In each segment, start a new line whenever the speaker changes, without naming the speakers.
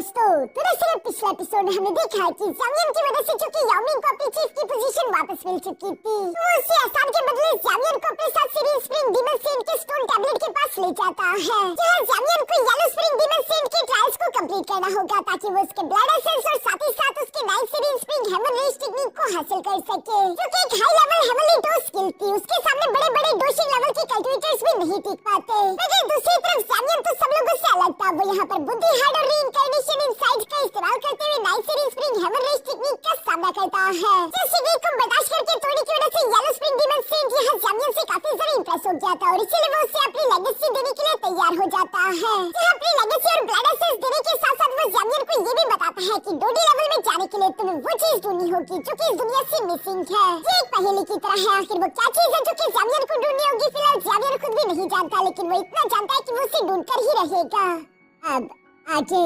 दोस्तों, दरअसल पिछले एपिसोड में हमने देखा कि ज़ावियन की वजह से चूंकि याओमिंग को अपनी चीफ की पोजीशन वापस मिल चुकी थी, तो उसे एहसान के बदले ज़ावियन को अपने साथ सीरियल स्प्रिंग डीमन सेंट के स्टोन टैबलेट के पास ले जाता है, जहाँ ज़ावियन को येलो स्प्रिंग डीमन सेंट के ट्रायल्स को कंप्लीट करना होगा ताकि वो उसके ब्लड एसेंस और साथ ही साथ उसके night serial spring heaven rage technique को हासिल कर सके, जो कि एक high level heavenly dodge skill थी। उसके सामने बड़े-बड़े डोशिंग लेवल के कल्टिवेटर्स भी नहीं टिक पाते। मगर दूसरी तरफ ज़ावियन तो सब लोगों से अलग था। वो यहाँ पर बुद्धि हार्ड और रीइंकार्नेशन इनसाइट्स का इस्तेमाल करते हुए night series spring heaven rage technique का सामना करता है, जिस टेक्निक को बर्दाश्त करके तोड़ने की वजह से येलो स्प्रिंग डीमन सेंट यहाँ ज़ावियन से काफी ज्यादा इंप्रेस हो गया था और इसीलिए वो उसे अपनी लेगेसी देने के लिए तैयार हो जाता है, जहाँ अपनी लेगेसी और ब्लड एसेंस देने के साथ साथ वो ज़ावियन को ये भी बताता है कि डोडी लेवल में जाने के लिए तुम्हें वो चीज ढूंढनी होगी जो कि इस दुनिया से मिसिंग है। ये एक पहेली की तरह है, आखिर वो क्या चीज है जो कि ज़ावियन को ढूंढनी होगी। फिलहाल ज़ावियन खुद भी नहीं जानता, लेकिन वो इतना जानता है कि वो उसे ढूंढकर ही रहेगा। अब आगे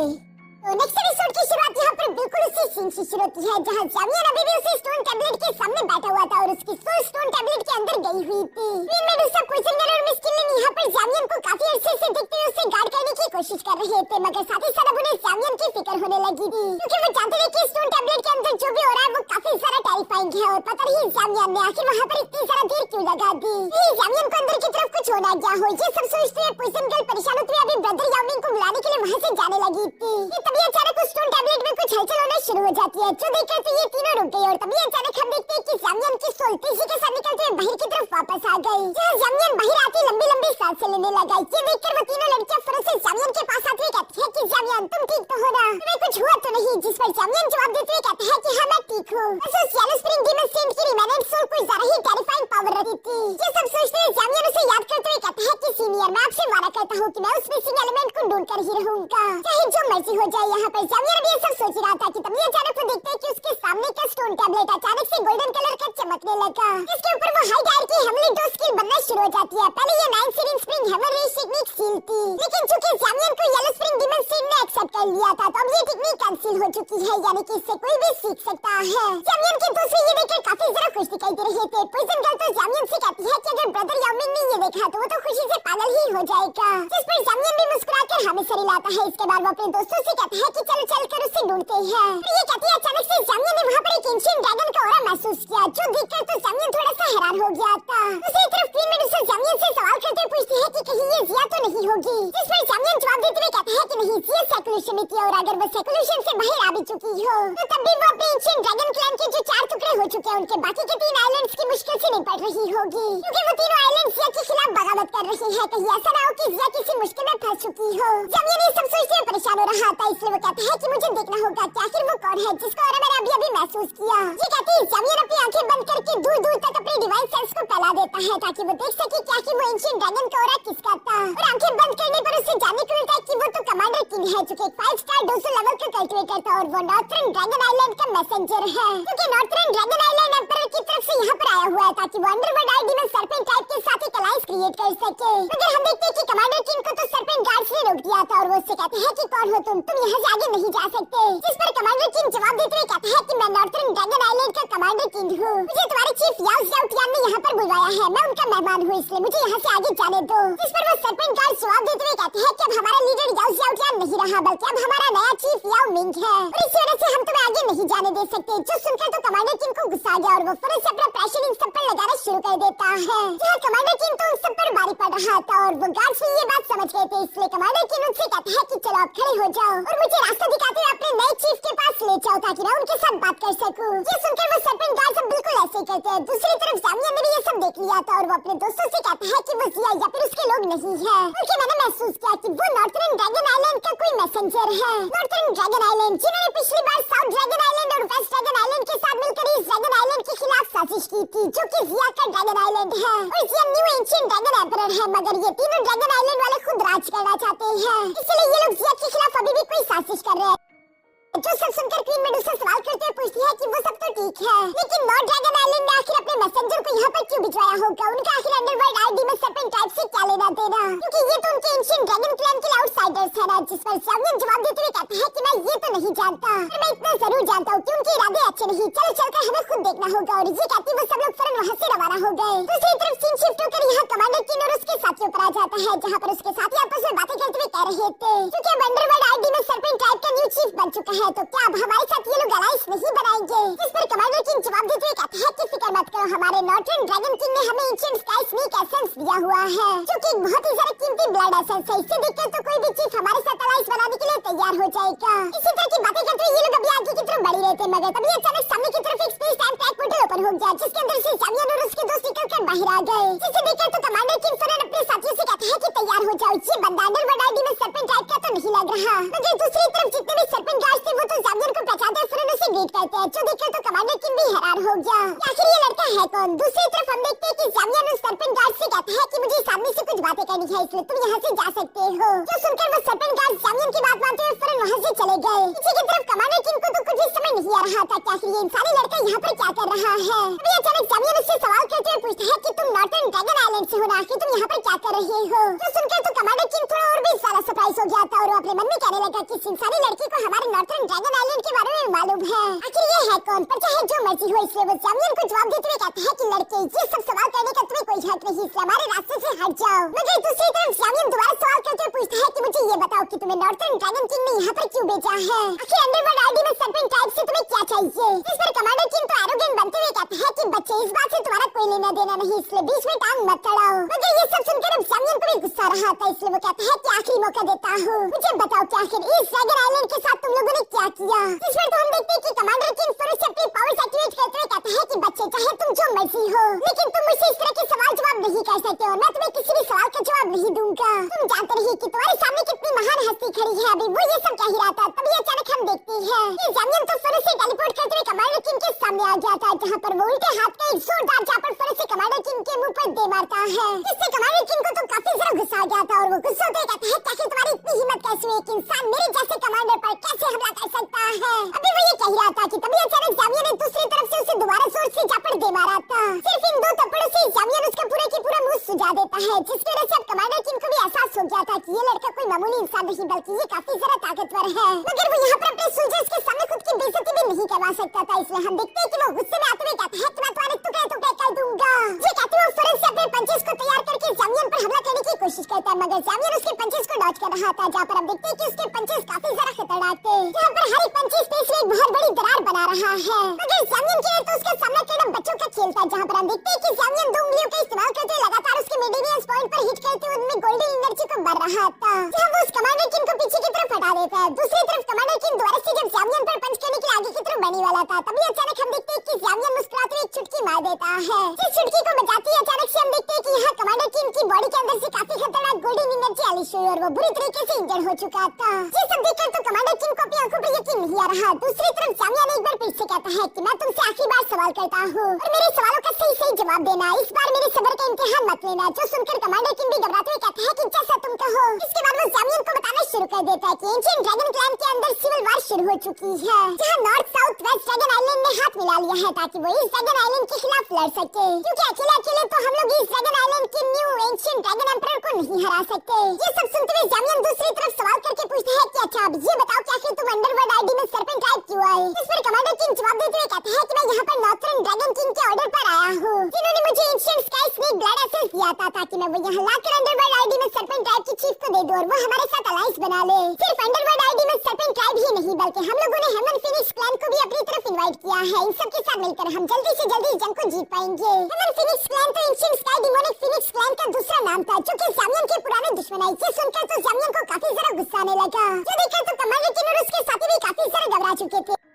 तो नेक्स्ट एपिसोड की शुरुआत यहाँ पर बिल्कुल उसी सीन से शुरू होती है, जहाँ ज़ावियन अभी भी उसी स्टोन टैबलेट के सामने बैठा हुआ था और उसकी सोल स्टोन टैबलेट के अंदर गई हुई थी। क्वीन मेडुसा, पॉइजन गर्ल और मिस किलिन यहाँ पर ज़ावियन को काफी अरसे से देखते हुए उसे गार्ड करने की कोशिश कर रहे थे, मगर साथ ही साथ अब उन्हें ज़ावियन की फिक्र होने लगी थी, क्योंकि वो जानते थे कि स्टोन टैबलेट के अंदर जो भी हो रहा है वो काफी सारा टेरिफाइंग है और पता नहीं ज़ावियन ने आखिर वहाँ पर इतनी सारा देर क्यों लगा दी। ज़ावियन को अंदर की तरफ कुछ होना क्या हो, ये सब सोचते हुए पॉइजन गर्ल परेशान होते हुए अभी ब्रदर याओमिंग को बुलाने के लिए वहाँ से जाने लगी थी। तभी अचानक उस स्टोन टैबलेट में कुछ हलचल होना शुरू हो जाती है, जो देखकर तो ये तीनों रुक गई और तभी अचानक हम देखते हैं कि ज़ावियन की सोल तेजी के साथ निकलते हुए बाहर की तरफ वापस आ गई, जहाँ ज़ावियन बाहर आती लंबी-लंबी सांसें लेने लगा। ये देखकर वो तीनों लड़कियां फौरन से ज़ावियन के पास आती हुई कहती है कि ज़ावियन तुम ठीक तो हो ना, तुम्हें कुछ हुआ तो नहीं, जिस पर ज़ावियन जवाब देते हुए कहता है कि हाँ मैं ठीक हूँ। उस येलो स्प्रिंग डीमन सेंट की रिमेनेंट सोल कुछ ज्यादा ही टेरिफाइंग पावर रखती थी। ये सब सोचते हुए ज़ावियन उसे याद करते हुए कहता है कि सीनियर मैं आपसे वादा करता हूँ कि मैं उस मिसिंग एलिमेंट को ढूंढकर ही रहूंगा, चाहे जो मर्जी हो जाए। यहाँ पर ज़ावियन भी ये सब सोच रहा था कि तभी अचानक वो देखते हैं कि उसके सामने का स्टोन टैबलेट अचानक से गोल्डन कलर का चमकने लगा, जिसके ऊपर वो हाई टायर की हेवनली डोज स्किल बनना शुरू हो जाती है। पहले ये nine series spring heaven rage technique seal थी, लेकिन चूंकि ज़ावियन को येलो स्प्रिंग डीमन सेंट ने एक्सेप्ट कर लिया था तो अब ये टेक्निक कैंसिल हो चुकी है, यानी कि इससे कोई भी सीख सकता है। ज़ावियन के दूसरे ये देखकर काफी जरा खुश दिखाई दे रहे थे। पॉइजन गर्ल तो ज़ावियन से कहती है कि अगर ब्रदर याओमिंग ने ये देखा तो वो तो खुशी से पागल ही हो जाएगा, जिस पर ज़ावियन भी मुस्कुराकर हमें सर हिलाता है। इसके बाद वो अपने दोस्तों से कहता है कि चलो चलकर उसे ढूंढते हैं। ये कहती है अचानक से ज़ावियन ने वहाँ पर एक एंशिएंट ड्रैगन का ऑरा महसूस किया, जो देखकर तो ज़ावियन थोड़ा सा हैरान हो गया था। दूसरी तरफ क्वीन मेडुसा ज़ावियन से सवाल करते हुए पूछती है कि कहीं ये जिया तो नहीं होगी, जिस पर ज़ावियन जवाब देते हुए कहता है कि नहीं, जिया सेकुलेशन में थी और अगर वो सेकुलेशन से बाहर आ भी चुकी हो तो तब भी वो अपने एंशिएंट ड्रैगन क्लैन के जो 4 टुकड़े हो चुके हैं उनके बाकी के 3 आइलैंड्स की मुश्किल से निपट रही होगी, क्योंकि वो तीनों आइलैंड जिया के खिलाफ बगावत कर रही है। कहीं ऐसा ना हो कि जिया किसी मुश्किल में फंस चुकी हो। ज़ावियन ये सब सोचते हुए परेशान हो रहा था, इसलिए वो कहता है कि मुझे देखना होगा कि आखिर वो कौन है जिसका ऑरा मैंने अभी महसूस किया। ये कहती है ज़ावियन अपनी आंखें बंद करके दूर-दूर तक अपने डिवाइन सेंस को फैला देता है ताकि वो देख सके कि आखिर वो एंशिएंट ड्रैगन का ऑरा किसका था, और आंखें बंद करने पर उसे जानने को मिलता है कि वो तो कमांडर किंग है, जो कि 5 स्टार 200 लेवल का कल्टिवेटर था और वो नॉर्थर्न ड्रैगन आइलैंड का मैसेंजर है, क्योंकि नॉर्थर्न ड्रैगन आइलैंड एम्परर की तरफ से यहाँ पर आया हुआ है ताकि वो अंडरवर्ल्ड आईडी में सर्पेंट टाइप के साथ एक अलायंस क्रिएट कर सके। मगर हम देखते हैं कि कमांडर किंग को तो सर्पेंट गार्ड्स ने रोक दिया था और वो उससे कहते हैं कि कौन हो तुम यहाँ से आगे नहीं जा सकते, जिस पर कमांडर किंग जवाब देते हुए कहता है कि मैं नॉर्थर्न ड्रैगन आइलैंड का कमांडर किंग हूँ, मुझे तुम्हारे चीफ याओ ज़ाओटियान ने यहाँ पर बुलवाया है, मैं उनका मेहमान हूँ, इसलिए मुझे यहाँ से आगे जाने दो। जिस पर वो सर्पेंट गार्ड जवाब देते हुए कहते हैं कि अब हमारा लीडर याओ ज़ाओटियान नहीं रहा, बल्कि अब हमारा नया चीफ याओमिंग है और इस वजह से हम तुम्हें आगे नहीं जाने दे सकते। जो सुनकर तो कमांडर किंग को गुस्सा आ गया और वो फौरन से अपना प्रेशर इन सब पर लगाना शुरू कर देता है, जहाँ कमांडर किंग तो उन सब पर भारी पड़ रहा था और वो गार्ड्स भी ये बात समझ गए थे, इसलिए कमांडर किंग उनसे कहता है कि चलो आप खड़े हो जाओ और मुझे रास्ता दिखाते हुए अपने नए चीफ के पास ले जाओ ताकि मैं उनके साथ बात कर सकूं। ये सुनकर वो सर्पेंट गार्ड सब बिल्कुल ऐसे ही करते हैं। दूसरी तरफ ज़ावियन ने भी ये सब देख लिया था और वो अपने दोस्तों से कहता है कि वो जिया या फिर उसके लोग नहीं है, क्योंकि मैंने महसूस किया कि वो नॉर्थर्न ड्रैगन आइलैंड का कोई मैसेंजर है। नॉर्थर्न ड्रैगन आइलैंड जिन्होंने पिछली बार साउथ ड्रैगन आइलैंड और वेस्ट ड्रैगन आइलैंड के साथ मिलकर इस ड्रैगन आइलैंड के खिलाफ साजिश की थी, जो कि जिया का ड्रैगन आइलैंड है और जिया न्यू एंशिएंट ड्रैगन एम्परर है, मगर ये तीनों ड्रैगन आइलैंड वाले खुद राज करना चाहते हैं, इसलिए ये लोग जिया के खिलाफ अभी भी कोई साजिश कर रहे हैं। जो सब सुनकर क्वीन मेडुसा सवाल करते हुए पूछती है कि वो सब तो ठीक है, लेकिन नॉर्थ ड्रैगन आइलैंड ने आखिर अपने मैसेंजर को यहाँ पर क्यों भिजवाया होगा, उनका आखिर अंडरवर्ल्ड आईडी में सर्पेंट टाइप से क्या लेना देना, क्योंकि ये तो उनके एंशिएंट ड्रैगन क्लैन के आउटसाइडर्स है ना। जिस पर ज़ावियन जवाब देते हुए कहता है कि मैं ये तो नहीं जानता, पर मैं इतना जरूर जानता हूँ कि उनके इरादे अच्छे नहीं, चलो चलकर हमें खुद देखना होगा। और ये कहती वो सब लोग फौरन वहाँ से रवाना हो गए। दूसरी तरफ सीन शिफ्ट होकर यहाँ कमांडर किंग और उसके साथियों पर आ जाता है, जहाँ पर उसके साथी आपस में बातें करते हुए कह रहे थे क्योंकि अब अंडरवर्ल्ड आईडी में सर्पेंट टाइप का न्यू चीफ बन चुका है, तो क्या अब हमारे साथ ये लोग अलायंस नहीं बनाएंगे? जिस पर कमांडर किंग जवाब देते हुए कहता है कि फिक्र मत करो, हमारे नॉर्थर्न ड्रैगन किंग ने हमें एंशिएंट स्काई स्नेक एसेंस दिया हुआ है, जो कि बहुत ही ज्यादा कीमती ब्लड एसेंस है। इसे देखकर तो कोई भी चीफ हमारे साथ अलायंस बनाने के लिए तैयार हो जाएगा। इसी तरह की बातें करते हुए ये लोग अभी आगे की तरफ बढ़ रहे थे, मगर तभी अचानक सामने की तरफ एक space time track portal open हो गया, जिसके अंदर से ज़ावियर और उसके दोस्त निकलकर बाहर आ गए। जिसे देखकर तो कमांडर किंग फरन अपने साथियों से कहता है कि तैयार हो जाओ, ये बंदा अंडरवर्ल्ड आईडी में सरपेंट टाइप का तो नहीं लग रहा। मगर दूसरी तरफ जितने भी सरपेंट गार्ड्स थे वो तो ज़ावियर को पहचानते हुए फरन उसे ग्रीट करते हैं, जो देखकर तो कमांडर किंग भी हैरान हो गया। आखिर ये लड़का है कौन? दूसरी तरफ हम देखते हैं कि ज़ावियर उस सरपेंट गार्ड से कहता है कि मुझे सामने से कुछ बातें करनी है, इसलिए तुम यहाँ से जा सकते हो। जो सुनकर वो सरपेंट गार्ड ज़ावियर की बात मानते हुए फरन वहाँ से चले गए। पीछे की तरफ कमांडर किंग को तो कुछ भी समझ नहीं आ रहा था कि आखिर ये इंसानी लड़का यहाँ पर क्या कर रहा है। अभी अचानक ज़ावियर उससे सवाल करते हुए पूछता है कि तुम नॉर्थर्न ड्रैगन आइलैंड से हो ना, आखिर तुम यहाँ पर क्या कर रहे हो? जो सुनकर तो कमांडर किंग थोड़ा और भी ज्यादा सरप्राइज हो गया था और वो अपने मन में कहने लगा कि इस इंसानी लड़की को हमारे नॉर्थर्न ड्रैगन आइलैंड के बारे में मालूम है, आखिर ये है कौन? पर चाहे जो मर्जी हो, इसलिए वो ज़ावियर को जवाब देते हुए कहता है कि लड़के, ये सब सवाल करने का तुम्हें कोई हक नहीं, इसलिए हमारे रास्ते से हट जाओ। मगर दूसरी तरफ ज़ावियर दोबारा सवाल करते हुए पूछता है कि मुझे ये बताओ कि तुम्हें नॉर्थर्न ड्रैगन किंग ने यहाँ पर क्यों भेजा है? आखिर अंडरवर्ल्ड आईडी में सरपेंट टाइप से तुम्हें क्या चाहिए? इस पर कमांडर किंग तो एरोगेंट बनते हुए कहता है कि बच्चे, इस बात से तुम्हारा कोई लेना देना नहीं, इसलिए बीच में टांग मत अड़ाओ। मगर ये सब सुनकर अब ज़ावियर को भी गुस्सा आ रहा था, इसलिए वो कहता है कि आखिरी मौका देता हूँ, मुझे बताओ कि आखिर इस ड्रैगन आइलैंड के साथ तुम लोगों ने क्या किया? इस पर तो हम देखते हैं कि कमांडर किंग फिर से अपनी पावर्स एक्टिवेट करते हुए कहता है कि बच्चे, चाहे तुम जो मर्जी हो, लेकिन तुम मुझसे इस तरह के सवाल जवाब नहीं कर सकते और मैं तुम्हें किसी भी सवाल का जवाब नहीं दूंगा। तुम जानते नहीं कि तुम्हारे सामने कितनी महान हस्ती खड़ी है। अभी वो ये सब कह ही रहा था, तभी अचानक हम देखते हैं कि ज़ावियर तो फिर से टेलीपोर्ट करते हुए कमांडर किंग के सामने आ गया था, जहाँ पर वो उल्टे हाथ का एक जोरदार झापड़ फिर से कमांडर किंग के मुंह पर दे मारता है, जिससे कमांडर किंग को तो काफी ज्यादा गुस्सा आ गया था और वो गुस्सा होते कहता है कि आखिर तुम्हारी इतनी हिम्मत कैसे हुई कि इंसान मेरे जैसे कमांडर पर कैसे हमला कर सकता है? अभी वो ये कह रहा था कि तभी अचानक ज़ावियर ने दूसरी तरफ से उसे दोबारा जोर से झापड़ दे मारा था। सिर्फ इन दो थप्पड़ों से ज़ावियर उसका पूरा की पूरा मुंह सुजा देता है, जिसकी वजह से अब कमांडर किंग को भी एहसास हो गया था कि ये लड़का कोई मामूली इंसान नहीं बल्कि ये काफी ज्यादा ताकतवर है। मगर वो यहाँ पर अपने सोल्जर्स के सामने खुद की बेइज्जती भी नहीं करवा सकता था, इसलिए हम देखते हैं कि वो गुस्से में आते हुए कहता है कि मैं तुम्हारे टुकड़े टुकड़े कर दूंगा। ये कहते हुए फौरन से अपने पंचेस को तैयार करके ज़ावियर पर हमला करने की कोशिश करता है, मगर ज़ावियर उसके पंचेस को डॉज कर रहा था, जहाँ पर हम देखते हैं कि उसके पंचेस काफी ज्यादा खतरनाक थे, जहाँ पर हर एक पंच स्पेस में एक बहुत बड़ी दरार बना रहा है। मगर ज़ावियर के लिए तो उसका सामना करना बच्चों का खेल था, जहाँ पर हम देखते हैं कि ज़ावियर 2 उंगलियों का इस्तेमाल करते हुए लगातार उसके मेडिनियंस पॉइंट पर हिट करते हुए उनमें गोल्डन एनर्जी को भर रहा था, जहाँ वो उस कमांडर किंग को पीछे की तरफ हटा देता है। दूसरी तरफ कमांडर किंग दोबारा से जब ज़ावियर पर पंच करने के लिए आगे की तरफ बढ़ने वाला था, तभी अचानक हम देखते हैं कि ज़ावियर मुस्कुराते हुए एक चुटकी मार देता है। इस चुटकी को बजाते ही अचानक से हम देखते हैं कि यहाँ कमांडर किंग की बॉडी के अंदर से काफी खतरनाक गोल्डन एनर्जी अनलीश हुई और वो बुरी तरीके से इंजर्ड हो चुका था। ये सब देखकर तो कमांडर किंग को अपनी आंखों पर यकीन नहीं आ रहा। दूसरी तरफ ज़ावियर एक बार फिर से कहता है कि मैं तुमसे आखिरी बार सवाल करता हूँ और मेरे सवालों का सही सही जवाब देना, इस बार मेरे सब्र का इम्तिहान मत लेना। जो सुनकर कमांडर किंग भी घबराते हुए कहता है कि जैसा तुम कहो। इसके बाद वो ज़ावियर को बताना शुरू कर देता है कि एंशिएंट ड्रैगन क्लैन के अंदर सिविल वार शुरू हो चुकी है, जहाँ north south west dragon island ने हाथ मिला लिया है ताकि वो इस ड्रैगन आइलैंड के खिलाफ लड़ सके, क्योंकि अकेले अकेले तो हम लोग इस ड्रैगन आइलैंड के न्यू एंशिएंट ड्रैगन एम्परर को नहीं हरा सकते। ये सब सुनते हुए ज़ावियर दूसरी तरफ सवाल करके पूछता है कि अच्छा अब ये बताओ कि आखिर तुम अंडरवर्ल्ड आईडी में सरपेंट टाइप क्यों आए? इस पर कमांडर किंग जवाब देते हुए कहता है कि मैं यहाँ पर नॉर्थर्न ड्रैगन किंग के ऑर्डर पर आया हूँ, जिन्होंने मुझे ancient sky snake blood essence दिया था ताकि मैं वो यहाँ लाकर अंडरवर्ल्ड आईडी में सरपेंट टाइप की चीफ को दे दूं और वो हमारे साथ अलायंस बना ले। सिर्फ अंडरवर्ल्ड आईडी में सरपेंट टाइप ही नहीं बल्कि हम लोगों ने हेमन फिनिक्स क्लैन को भी अपनी तरफ इनवाइट किया है। इन सब के साथ मिलकर हम जल्दी से जल्दी इस जंग को जीत पाएंगे। हेमन फिनिक्स क्लैन तो ancient sky demonic phoenix clan का दूसरा नाम था, जो कि ज़ावियर के पुराने दुश्मन है। ये सुनकर तो ज़ावियर को काफी ज्यादा गुस्सा आने लगा। ये देखकर तो कमांडर किंग और उसके साथी भी काफी ज्यादा घबरा चुके थे।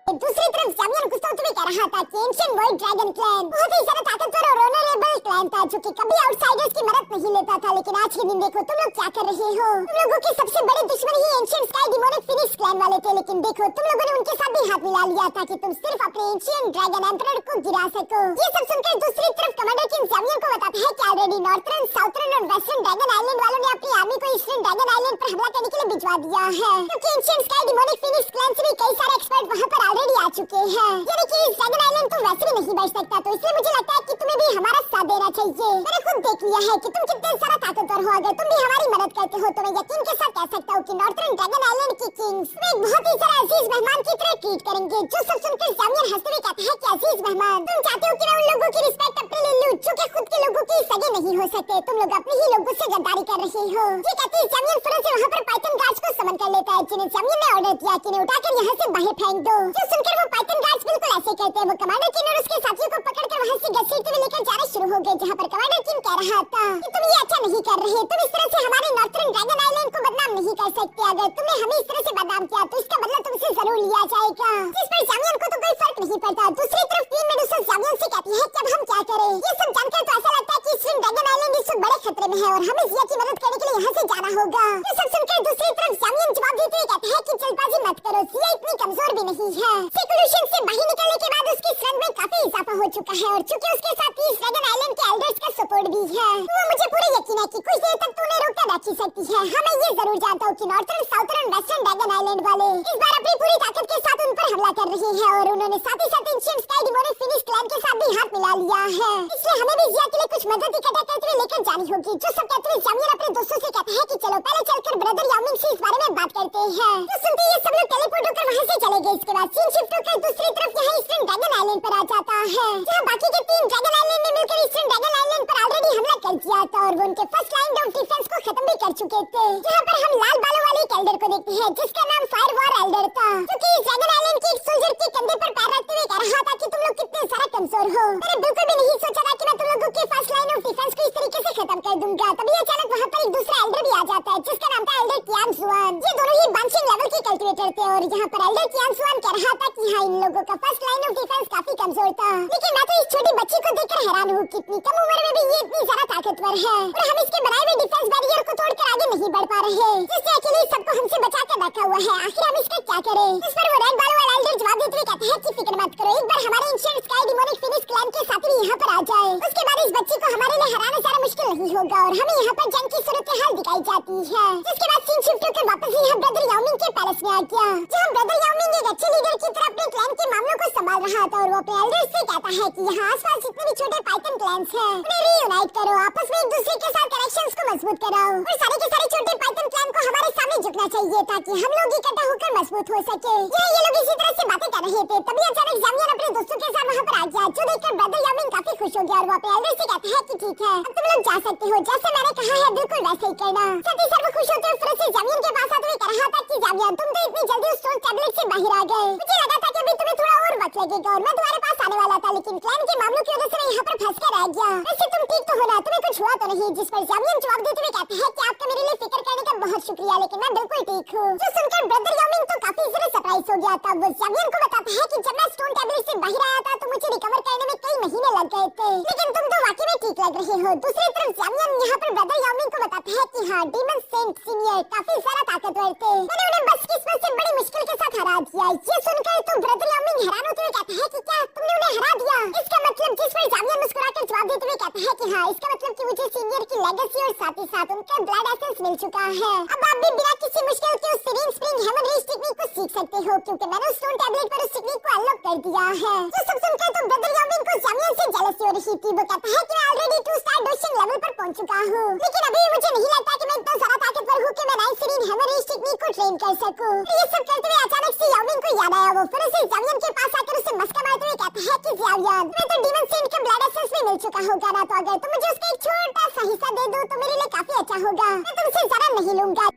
दूसरी तरफ ज़ावियर गुस्सा होते हुए कह रहा था कि एंशिएंट वर्ल्ड ड्रैगन क्लैन बहुत ही ज्यादा ताकतवर और ऑनरेबल क्लैन था, जो कि कभी आउटसाइडर्स की मदद नहीं लेता था, लेकिन आज के दिन देखो तुम लोग क्या कर रहे हो। तुम लोगों के सबसे बड़े दुश्मन ही ancient sky demonic phoenix clan वाले थे, लेकिन देखो तुम लोगों ने उनके साथ भी हाथ मिला लिया था कि तुम सिर्फ अपने एंशिएंट ड्रैगन एम्परर को गिरा सको। ये सब सुनकर दूसरी तरफ कमांडर किंग ज़ावियर को बताता है कि ऑलरेडी नॉर्थर्न साउथर्न और वेस्टर्न ड्रैगन आइलैंड वालों ने अपनी आर्मी को ईस्टर्न ड्रैगन आइलैंड पर हमला करने के लिए भिजवा दिया है, क्योंकि ancient sky demonic phoenix clan से भी कई सारे एक्सपर्ट वहाँ पर ऑलरेडी आ चुके हैं। यानी कि इस ड्रैगन आइलैंड तो वैसे भी नहीं बच सकता, तो इसलिए मुझे लगता है कि तुम्हें भी हमारा साथ देना चाहिए। मैंने खुद देख लिया है कि तुम कितने सारा ताकतवर हो, अगर तुम भी हमारी मदद करते हो तो मैं यकीन के साथ कह सकता हूँ कि नॉर्थर्न ड्रैगन आइलैंड की किंग्स एक बहुत ही सारा अजीज मेहमान की तरह ट्रीट करेंगे। जो सब सुनकर ज़ावियर हंसते हुए कहता है कि अजीज मेहमान, तुम चाहते हो कि मैं उन लोगों की रिस्पेक्ट अपने ले लूं जो कि खुद के लोगों की सगे नहीं हो सकते? तुम लोग अपने ही लोगों से गद्दारी कर रहे हो। ये कहते ही ज़ावियर फौरन से वहाँ पर पाइथन गार्ड्स को समन कर लेता है जिन्हें जामियन ने ऑर्डर किया कि इन्हें उठाकर यहाँ से बाहर फेंक दो। जो सुनकर वो पाइथन गार्ड्स बिल्कुल ऐसे कहते हैं। वो कमांडर किन और उसके साथियों को पकड़कर वहाँ से घसीटते हुए लेकर जाना शुरू हो गए, जहाँ पर कमांडर किन कह रहा था कि तुम ये अच्छा नहीं कर रहे, तुम इस तरह से हमारे नॉर्थर्न ड्रैगन आइलैंड को बदनाम नहीं कर सकते। अगर तुमने हमें इस तरह से बदनाम किया तो इसका बदला तुमसे जरूर लिया जाएगा। जिस पर जामियन को तो कोई फर्क नहीं पड़ता। दूसरी तरफ टीम मेडुसा जामियन से कहती है कि अब हम क्या करें। ये सब जानकर तो ऐसा लगता है कि स्विंग ड्रैगन आइलैंड इस वक्त बड़े खतरे में है और हमें जिया की मदद करने के लिए यहाँ से जाना होगा। ये सब सुनकर दूसरी तरफ जामियन जवाब देते हुए कहता है कि जल्दबाजी मत करो, जिया इतनी कमजोर भी नहीं है। सिकुलेशन से बाहर निकलने के बाद उसकी स्ट्रेंथ में काफी इजाफा हो चुका है और चूंकि उसके साथ ही ड्रैगन आइलैंड के एल्डर्स का सपोर्ट भी है, तो मुझे पूरा यकीन है कि कुछ देर तक तू उन्हें रोककर रख ही सकती है। हाँ, मैं ये जरूर जानता हूँ कि northern, southern, western dragon island वाले इस बार अपनी पूरी ताकत के साथ उन पर हमला कर रहे हैं और उन्होंने साथ ही साथ ancient sky demonic finish clan के साथ भी हाथ मिला लिया है। इसलिए हमें भी जिया के लिए कुछ मदद इकट्ठा करते हुए लेकर जानी होगी। जो सब कहते हुए जामियन अपने दोस्तों से कहता है कि चलो पहले चलकर ब्रदर याओमिंग से इस बारे में बात करते हैं। तो सुनते ही सब लोग टेलीपोर्ट होकर वहाँ से चले गए। इसके बाद सीन शिफ्ट होकर दूसरी तरफ यहाँ ईस्टर्न ड्रैगन आइलैंड पर आ जाता है, जहाँ बाकी के 3 ड्रैगन आइलैंड ने मिलकर ईस्टर्न ड्रैगन आइलैंड पर ऑलरेडी हमला कर दिया था और वो उनके फर्स्ट लाइन ऑफ डिफेंस को खत्म भी कर चुके थे। जहाँ पर हम लाल बालों वाले एक एल्डर को देखते हैं जिसका नाम फायर वॉर एल्डर था, जो कि इस ड्रैगन आइलैंड के एक सोल्जर के कंधे पर पैर रखते हुए कह रहा था कि तुम लोग कितने सारा कमजोर हो। मैंने बिल्कुल भी नहीं सोचा था कि मैं तुम लोगों के फर्स्ट लाइन ऑफ डिफेंस को इस तरीके से खत्म कर दूंगा। तभी अचानक वहाँ पर एक दूसरा एल्डर भी आ जाता है जिसका नाम था एल्डर कियान जुआन। ये दोनों ही बांशिंग लेवल के कल्टिवेटर थे और यहाँ पर एल्डर कियान जुआन कह रहा था कि हाँ, इन लोगों का फर्स्ट लाइन ऑफ डिफेंस काफी कमजोर था, लेकिन मैं तो इस छोटी बच्ची को देखकर हैरान हूँ कि इतनी कम उम्र में भी ये इतनी ज्यादा ताकतवर है और हम इसके बनाए हुए डिफेंस बैरियर को तोड़कर आगे नहीं बढ़ पा रहे, जिससे अकेले सबको हमसे बचा कर रखा हुआ है। आखिर हम इसका क्या करें। इस पर वो रेड बालों वाला एल्डर जवाब देते हुए कहता है कि फिक्र मत करो, एक बार हमारे ancient sky demonic finish clan के साथ भी यहाँ पर आ जाए, उसके बाद इस बच्ची को हमारे लिए हराना सारा मुश्किल नहीं होगा और हमें यहाँ पर जंग की सूरत हाल दिखाई जाती है। जिसके बाद सीन शिफ्ट होकर वापस यहाँ ब्रदर याओमिंग के पैलेस में आ गया, जहाँ ब्रदर याओमिंग एक अच्छे लीडर की तरह अपने क्लैन के मामलों को संभाल रहा था और वो अपने एल्डर्स से कहता है कि यहाँ आसपास जितने भी छोटे पाइथन क्लैंस हैं उन्हें रीयूनाइट करो, आपस में एक दूसरे के साथ कनेक्शंस को मजबूत कराओ और सारे के सारे छोटे पाइथन क्लैन को हमारे सामने झुकना चाहिए ताकि हम लोग इकट्ठा होकर मजबूत हो सके। ये लोग इसी तरह से बातें कर रहे थे, तभी अचानक जामियन अपने दोस्तों के साथ वहाँ पर आ गया, जो देखकर ब्रदर याओमिंग काफी खुश हो गया और वो अपने एल्डर से कहता है कि ठीक है, अब तुम लोग जा सकते हो, जैसे मैंने कहा है बिल्कुल वैसे ही करना। साथ ही सर्व खुश होते हुए फिर से जामियन के पास आते हुए कह रहा था कि जामियन, तुम तो इतनी जल्दी उस स्टोन टैबलेट से बाहर आ गए, मुझे लगा था कि अभी तुम्हें थोड़ा और वक्त लगेगा और मैं तुम्हारे पास आने वाला था, लेकिन क्लैन के मामलों की वजह से मैं यहाँ पर फंस कर रह गया। वैसे तुम ठीक तो हो ना, तुम्हें कुछ हुआ तो नहीं। जिस पर जामियन जवाब देते हुए कहता है कि आपका मेरे लिए फिक्र करने का बहुत शुक्रिया, लेकिन मैं बिल्कुल ठीक हूँ। जो सुनकर ब्रदर याओमिंग तो काफी ज्यादा सरप्राइज हो गया था। वो जामियन को बताता है कि जब मैं स्टोन टैबलेट से बाहर आया था तो मुझे रिकवर करने में कई महीने लग गए थे, लेकिन तुम तो वाकई में ठीक लग रहे हो। दूसरी तरफ जामियन यहाँ पर ब्रदर याओमिंग को बताता है कि हाँ, डीमन सेंट सीनियर काफी ज्यादा ताकतवर थे, मैंने उन्हें बस किस्मत से बड़ी मुश्किल के साथ हरा दिया। ये सुनकर तो ब्रदर याओमिंग हैरान होते हुए कहता है कि क्या तुमने उन्हें हरा दिया। इसका मतलब, जिस पर जामियन मुस्कुराकर जवाब देते हुए कहता है कि हाँ, इसका मतलब कि मुझे सीनियर की लेगेसी और साथ ही साथ उनका ब्लड एसेंस मिल चुका है। अब आप भी बिना किसी मुश्किल के उस series spring heaven rage technique को सीख सकते हो, क्योंकि मैंने उस स्टोन टैबलेट पर उस टेक्निक को अनलॉक कर दिया है। तो सब सुनकर तो ब्रदर याओमिंग को जामियन से जेलसी हो रही थी। वो कहता है कि मैं ऑलरेडी 2 स्टार डोशिंग लेवल पर पहुंच चुका हूँ, लेकिन अभी मुझे नहीं लगता कि मैं इतना ज्यादा ताकतवर हूँ कि मैं 9 सीरीन हेवन रेज टेक्निक को ट्रेन कर सकूं। ये सब करते हुए अचानक से याओमिंग को याद आया। वो फिर से जामियन के पास आकर उसे मस्का मारते हुए कहता है कि जामियन, मैं तो डीमन सेंट के ब्लड एसेंस में मिल चुका होगा ना, तो अगर तुम मुझे उसका एक छोटा सा हिस्सा दे दो तो मेरे लिए काफी अच्छा होगा, मैं तुमसे ज्यादा नहीं लूंगा।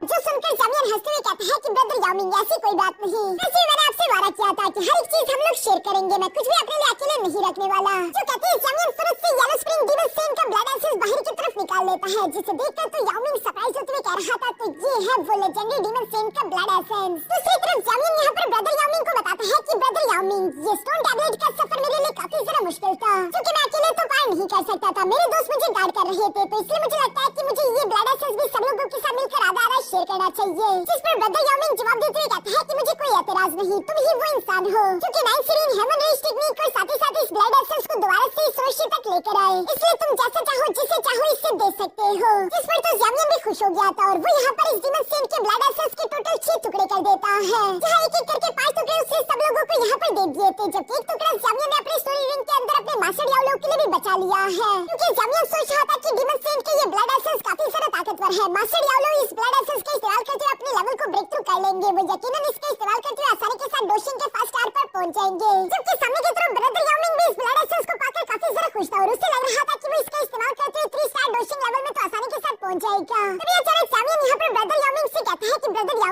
जो सुनकर जामियन हंसते हुए कहता है कि ब्रदर याओमिंग, ऐसी कोई बात नहीं, वैसे मैंने आपसे वादा किया था कि हर एक चीज हम लोग शेयर करेंगे, मैं कुछ भी अपने लिए अकेले नहीं रखने वाला। जो कहते हैं जामियन फिर से येलो स्प्रिंग डीमन सेंट का ब्लड एसेंस बाहर की तरफ निकाल लेता है, जिसे देखकर तो याओमिंग सरप्राइज होते हुए कह रहा था कि ये है वो लेजेंडरी डीमन सेंट का ब्लड एसेंस। दूसरी तरफ जामियन यहाँ पर ब्रदर याओमिंग को बताता है कि ब्रदर याओमिंग, ये स्टोन टैबलेट का सफर मेरे लिए काफी ज्यादा मुश्किल था, क्योंकि मैं अकेले तो पार नहीं कर सकता था, मेरे दोस्त मुझे गार्ड कर रहे थे, तो इसलिए मुझे लगता है कि मुझे ये ब्लड एसेंस भी सब लोगों के साथ मिलकर आधा आधा शेयर करना चाहिए। जिस पर ब्रदर याओमिंग जवाब देते हुए कहता है कि मुझे कोई एतराज नहीं, तुम ही वो इंसान हो क्योंकि 9 सीरीन हेवन रेज टेक्निक और साथ ही साथ इस ब्लड एसेंस को दोबारा से इस रोशनी तक लेकर आए, इसलिए तुम जैसा चाहो जिसे चाहो इससे दे सकते हो। जिस पर तो जामियन भी खुश हो गया था और वो यहाँ पर इस डीमन सेंट के ब्लड एसेंस के टोटल 6 टुकड़े कर देता है, जहाँ एक एक करके 5 टुकड़े उससे सब लोगों को यहाँ पर दे दिए थे, जबकि एक टुकड़ा जामियन ने अपने स्टोरी रिंग के अंदर अपने मास्टर याओलो के लिए भी बचा लिया है, क्योंकि जामियन सोच रहा था कि डीमन सेंट के ये ब्लड एसेंस काफी ज्यादा ताकतवर है। मास्टर याओलो इस ब्लड एसेंस का इस्तेमाल करते हुए अपने लेवल को ब्रेक थ्रू कर लेंगे, वो यकीनन इसका इस्तेमाल करते हुए आसानी के साथ डोशिंग के फर्स्ट स्टार पर पहुंच जाएंगे। जबकि सामने की तरफ ब्रदर याओमिंग भी इस ब्लड एसेंस को पाकर काफी ज्यादा खुश था और उसे लग रहा था कि वो इसका इस्तेमाल करते हुए 3 स्टार डोशिंग लेवल में तो आसानी के साथ पहुंच जाएगा। तभी अचानक जामियन यहाँ पर ब्रदर याओमिंग से कहता है कि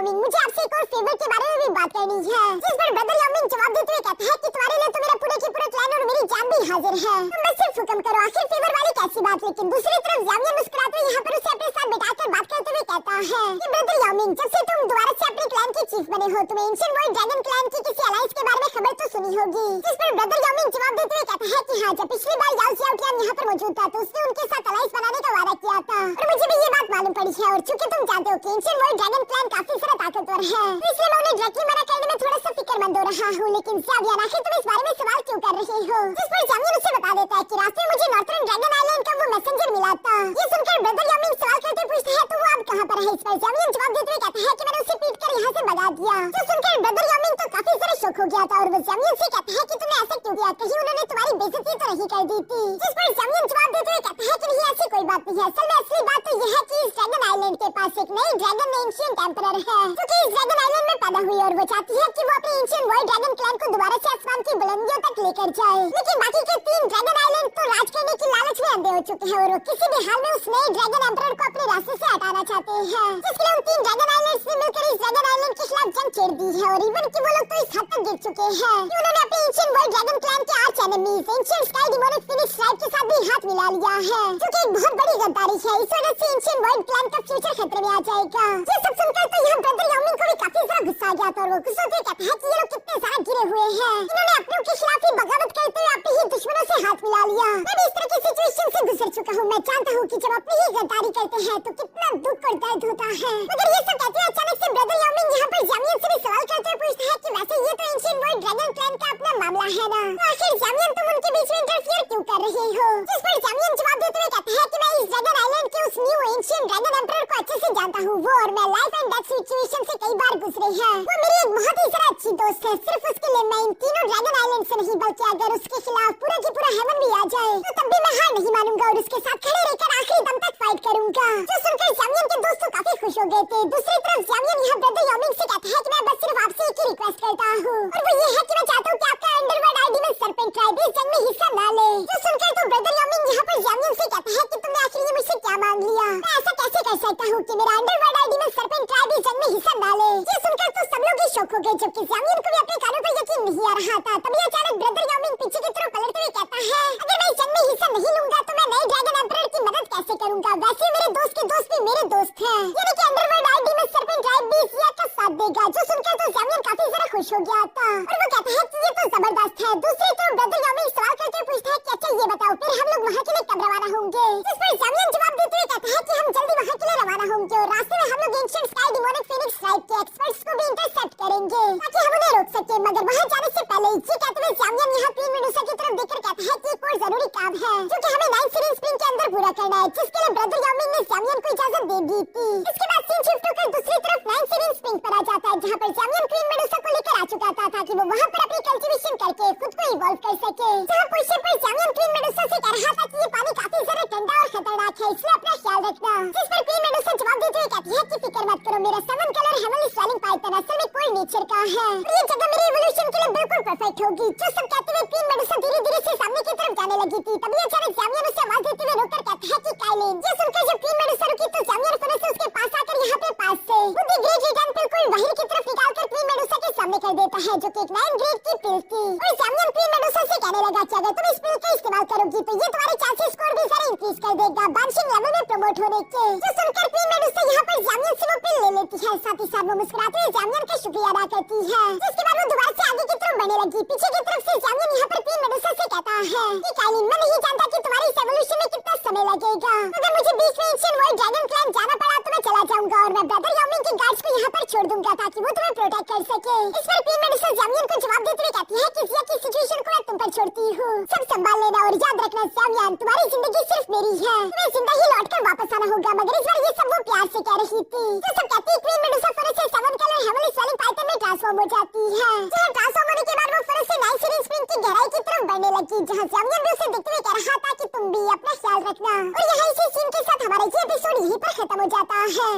यामिंग, मुझे आपसे एक और फेवर के बारे में भी बात करनी है। जिस पर ब्रदर यामिंग जवाब देते हुए कहता है कि तुम्हारे लिए तो मेरा पूरे की पूरे क्लैन और मेरी जान भी हाजिर है, तुम बस सिर्फ हुक्म करो। आखिर फेवर वाली कैसी बात। लेकिन दूसरी तरफ यामिंग मुस्कुराते हुए यहाँ पर उसे अपने साथ बिठाकर बात करते हुए कहता है कि ब्रदर यामिंग, जब से तुम दोबारा से अपने क्लैन के चीफ बने हो, तुम्हें एंशिएंट वर्ल्ड ड्रैगन क्लैन की किसी अलायंस के बारे में खबर तो सुनी होगी। जिस पर ब्रदर यामिंग जवाब देते हुए कहता है कि हाँ, जब पिछली बार याओ जियाओ क्लैन यहाँ पर मौजूद था तो उसने उनके साथ अलायंस बनाने का वादा किया था और मुझे भी ये बात मालूम पड़ी है। और चूंकि तुम जानते हो कि एंशिएंट वर्ल्ड ड्रैगन क्लैन काफी सारा ताकतवर है, तो इसलिए मैं उन्हें डायरेक्टली मना करने में थोड़ा सा फिक्रमंद हो रहा हूँ। लेकिन ज़ावियन, आखिर तुम इस बारे में सवाल क्यों कर रहे हो? जिस पर ज़ावियन उसे बता देता है कि रास्ते में मुझे नॉर्थर्न ड्रैगन आइलैंड का वो मैसेंजर मिला था। ये सुनकर ब्रदर यामिंग सवाल करते पूछता है तो वो अब कहाँ पर है? इस पर ज़ावियन जवाब देते हुए कहता है कि मैंने उसे पीट कर यहाँ से भगा दिया। जो सुनकर ब्रदर यामिंग तो काफी सारा शौक हो गया था और वो ज़ावियन से कहता है कि तुमने ऐसा क्यों किया, कहीं उन्होंने तुम्हारी बेइज्जती तो नहीं कर दी थी? जिस पर ज़ावियन जवाब देते हुए कहता है कि नहीं, ऐसी कोई बात नहीं है। असल में असली बात तो यह है कि इस ड्रैगन आइलैंड के पास एक नई ड्रैगन एंशिएंट एम्परर है जो कि इस ड्रैगन आइलैंड में पैदा हुई और वो चाहती है कि वो अपने एंशिएंट वर्ल्ड ड्रैगन क्लैन को दोबारा से आसमान की बुलंदियों तक लेकर जाए। लेकिन बाकी के 3 ड्रैगन आइलैंड तो राज करने की लालच में अंधे हो चुके हैं और वो किसी भी हाल में उस नए ड्रैगन एम्परर को अपने रास्ते से हटाना चाहते हैं। जिसके लिए उन 3 ड्रैगन आइलैंड्स ने मिलकर इस ड्रैगन आइलैंड के खिलाफ जंग छेड़ दी है और इवन कि वो लोग तो इस हद तक गिर चुके हैं कि उन्होंने अपने एंशिएंट वर्ल्ड ड्रैगन क्लैन के arch enemies ancient sky demonic Phoenix tribe के साथ भी हाथ मिला लिया है, जो कि एक बहुत बड़ी गद्दारी है। इस वजह से एंशिएंट वर्ल्ड क्लैन का फ्यूचर खतरे में आ जाएगा। ये सब सुनकर तो यहाँ ब्रदर यामिंग को भी काफी सारा गुस्सा आ गया था और वो गुस्से से कहता है कि ये लोग कितने सारा गिरे हुए हैं, इन्होंने अपनों के खिलाफ ही बगावत करते हुए अपने ही दुश्मनों से हाथ मिला लिया। मैं भी इस तरह की सिचुएशन से गुजर चुका हूँ। मैं जानता हूँ कि जब अपनी ही गद्दारी करते हैं तो कितना दुख और दर्द होता है। मगर ये सब कहते हुए अचानक से ब्रदर यामिंग यहाँ पर ज़ावियन से भी सवाल करते हुए पूछता है कि वैसे ये तो एंशिएंट वर्ल्ड ड्रैगन क्लैन का अपना मामला है ना, तो आखिर ज़ावियन तुम उनके बीच में इंटरफियर क्यों कर रहे हो? जिस पर ज़ावियन जवाब देते हुए कहता है कि मैं इस ड्रैगन आइलैंड के उस न्यू एंशिएंट ड्रैगन एम्परर को अच्छे से जानता हूँ। वो और मैं लाइफ एंड डेथ सिचुएशन से कई बार गुजरे हैं। वो मेरी एक बहुत ही सारा अच्छी दोस्त है। सिर्फ उसके लिए मैं इन तीनों ड्रैगन आइलैंड से नहीं बल्कि अगर उसके खिलाफ पूरा की पूरा हेवन भी आ जाए तो तब भी मैं हार नहीं मानूंगा और उसके साथ खड़े रहकर आखिरी दम तक फाइट करूंगा। जो सुनकर ज़ावियन के दोस्त तो काफी खुश हो गए थे। दूसरी तरफ ज़ावियन यहाँ ब्रदर यामिंग से कहता है कि मैं बस सिर्फ आपसे एक ही रिक्वेस्ट करता हूँ और वो ये है कि मैं चाहता हूँ कि आपका अंडरवर्ल्ड आइडीमन सर्पेंट ट्राइब इस जंग में हिस्सा ना ले। जो सुनकर तो ब्रदर यामिंग यहाँ पर ज़ावियन से कहता है कि तुमने आखिर ये मुझसे क्या मांग लिया? मैं ऐसा कैसे कर सकता हूँ कि मेरा अंडरवर्ल्ड आइडीमन सर्पेंट ट्राइब इस जंग में हिस्सा ना ले? ये सुनकर तो सब लोग ही शॉक हो गए, जबकि ज़ावियन को भी अपने कानों पर यकीन नहीं आ रहा था। तभी अचानक ब्रदर यामिंग पीछे की तरफ पलटते हुए कहता है अगर मैं इस जंग में हिस्सा नहीं लूंगा तो मैं नए ड्रैगन एम्परर की मदद कैसे करूंगा? वैसे मेरे दोस्त के दोस्त भी मेरे दोस्त हैं, यानी कि अंडरवर्ल्ड आइडीमन सर्पेंट ट्राइब भी इस याग का साथ देगा। जो सुनकर तो ज़ावियन काफी सारा खुश हो गया था और वो कहता है कि ये तो जबरदस्त है। दूसरी तरफ ब्रदर यामिंग सवाल करके पूछता है कि अच्छा ये बताओ फिर हम लोग वहाँ के लिए कब रवाना होंगे? जिस पर ज़ावियन जवाब देते हुए कहता है कि हम जल्दी वहाँ के लिए रवाना होंगे और रास्ते में हम लोग ancient sky demonic Phoenix tribe के एक्सपर्ट्स को भी इंटरसेप्ट करेंगे ताकि हम उन्हें रोक सके। मगर वहाँ जाने से पहले ये कहते हुए ज़ावियन यहाँ क्वीन मेडुसा की तरफ देखकर कहता है कि एक और जरूरी काम है जो कि हमें 9 सीरीज स्प्रिंग के अंदर पूरा करना है, जिसके लिए ब्रदर यामिंग ने ज़ावियन को इजाजत दे दी थी। इसके बाद सीन शिफ्ट होकर दूसरी तरफ 9 सीरीज स्प्रिंग पर आ जाता है जहाँ पर ज़ावियन क्वीन मेडुसा को लेकर आ चुका था ताकि वो वहाँ पर अपनी कल्टीवेशन करके खुद को इवॉल्व कर सके। जहाँ पूछने पर ज़ावियन क्वीन मेडुसा से कह रहा था कि ये पानी काफी ज्यादा ठंडा और खतरनाक है, इसलिए अपना ख्याल रखना। जिस पर क्वीन मेडुसा जवाब देते हुए कहती है कि फिक्र मत करो, मेरा 7 कलर हेवनली स्वेलिंग पाइथन असल में कोल्ड नेचर का है और ये जगह मेरी इवोल्यूशन के लिए बिल्कुल परफेक्ट होगी। जो सब कहते हुए क्वीन मेडुसा धीरे धीरे से सामने की तरफ जाने लगी थी। तभी अचानक ज़ावियन उसे आवाज देते हुए रोककर कहता है कि काइलिन। ये सुनकर जब क्वीन मेडुसा रुकी तो ज़ावियन फौरन से उसके पास आकर यहाँ पे पास से वो ग्रेट रिटर्न पिल को बाहर की तरफ निकालकर क्वीन मेडुसा के सामने कर देता है जो कि एक 9 ग्रेड की पिल थी और ज़ावियन क्वीन मेडुसा से कहने लगा कि अगर तुम इस पिल का इस्तेमाल करोगी तो ये तुम्हारे चांसेस स्कोर भी सारे इंक्रीज कर देगा बानशिंग लेवल में प्रमोट होने के। जो सुनकर क्वीन मेडुसा यहाँ पर ज़ावियन से वो पिल ले लेती है, साथ ही साथ वो मुस्कुराते हुए ज़ावियन का शुक्रिया अदा करती है। जिसके बाद वो दोबारा से आगे की तरफ बढ़ने लगी। पीछे की तरफ से ज़ावियन यहाँ पर क्वीन मेडुसा से कहता है कि काइलिन मैं नहीं जानता कि तुम्हारी इस एवोल्यूशन में कितना समय लगेगा, अगर मुझे बीच में एंशिएंट वर्ल्ड ड्रैगन क्लैन जाना पड़ा तो मैं चला जाऊंगा और मैं ब्रदर यामिंग के गार्ड्स को यहाँ पर छोड़ दूंगा ताकि वो तुम्हें प्रोटेक्ट कर सके। इस पर क्वीन मेडुसा ज़ावियन को जवाब देते हुए कहती है कि ज़िया की सिचुएशन को मैं तुम पर छोड़ती हूँ, सब संभाल लेना और याद रखना ज़ावियन तुम्हारी जिंदगी सिर्फ मेरी है, तुम्हें जिंदा ही लौटकर वापस आना होगा। मगर इस बार ये सब वो प्यार से कह रही थी। तो सब कहती है क्वीन मेडुसा फौरन से 7 कलर हेवनली स्वेलिंग पाइथन में ट्रांसफॉर्म हो जाती है। जहाँ ट्रांसफॉर्म होने के बाद वो फौरन से 9 सीरीज स्प्रिंग की गहराई की तरफ बढ़ने लगी जहाँ ज़ावियन भी उसे देखते हुए कह रहा था कि तुम भी अपना ख्याल रखना। और यहाँ इसी सीन के साथ हमारा ये एपिसोड यहीं पर खत्म हो जाता है।